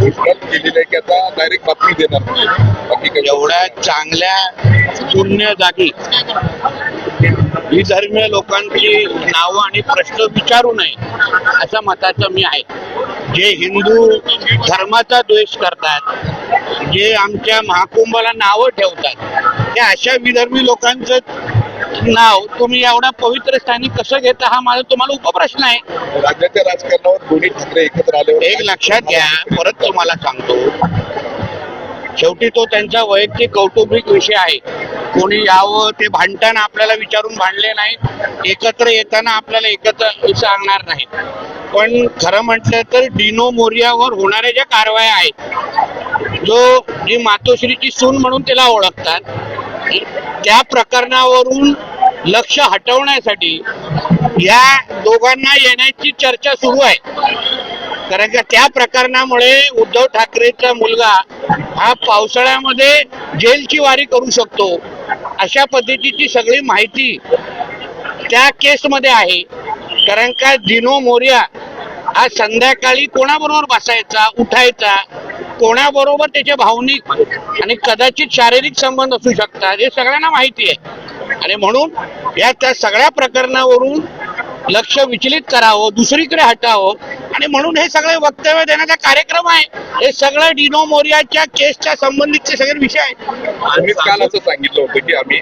घोषणा केलेली आहे की आता डायरेक्ट बातमी देणार नाही. बाकी काही एवढ्या चांगल्या शून्य जागी विधर्मीय लोकांची नावं आणि प्रश्न विचारू नये असं मताचं मी आहे. जे हिंदू धर्माचा द्वेष करतात, जे आमच्या महाकुंभाला नावं ठेवतात, त्या अशा विधर्मी लोकांचं नाव तुम्ही एवढ्या पवित्र स्थानी कसं घेता हा माझा तुम्हाला उपप्रश्न आहे. राज्याच्या राजकारणावर दोन्ही ठाकरे एकत्र आल्यावर एक लक्षात घ्या, परत तुम्हाला सांगतो, शेवटी तो त्यांचा वैयक्तिक कौटुंबिक विषय आहे. कोणी यावं ते भांडताना आपल्याला विचारून भांडले नाहीत, एकत्र येताना आपल्याला एकत्र सांगणार नाहीत. पण खरं म्हटलं तर डिनो मोरियावर होणाऱ्या ज्या कारवाया आहेत, जी मातोश्रीची सून म्हणून त्याला ओळखतात, त्या प्रकरणावरून लक्ष हटवण्यासाठी या दोघांना येण्याची चर्चा सुरू आहे. कारण का त्या प्रकरणामुळे उद्धव ठाकरेचा मुलगा हा पावसाळ्यामध्ये जेलची वारी करू शकतो, अशा पद्धतीची सगळी माहिती त्या केसमध्ये आहे. कारण का डिनो मोरिया हा संध्याकाळी कोणाबरोबर बसायचा, उठायचा, कोणाबरोबर त्याचे भावनिक आणि कदाचित शारीरिक संबंध असू शकतात, हे सगळ्यांना माहिती आहे. आणि म्हणून या त्या सगळ्या प्रकरणावरून लक्ष विचलित करावं, दुसरीकडे हटावं, आणि म्हणून हे सगळे वक्तव्य देण्याचा कार्यक्रम आहे. हे सगळं डिनो मोरियाच्या केसच्या संबंधितचे सगळे विषय आहेत. आम्ही काल असं सांगितलं होतं की आम्ही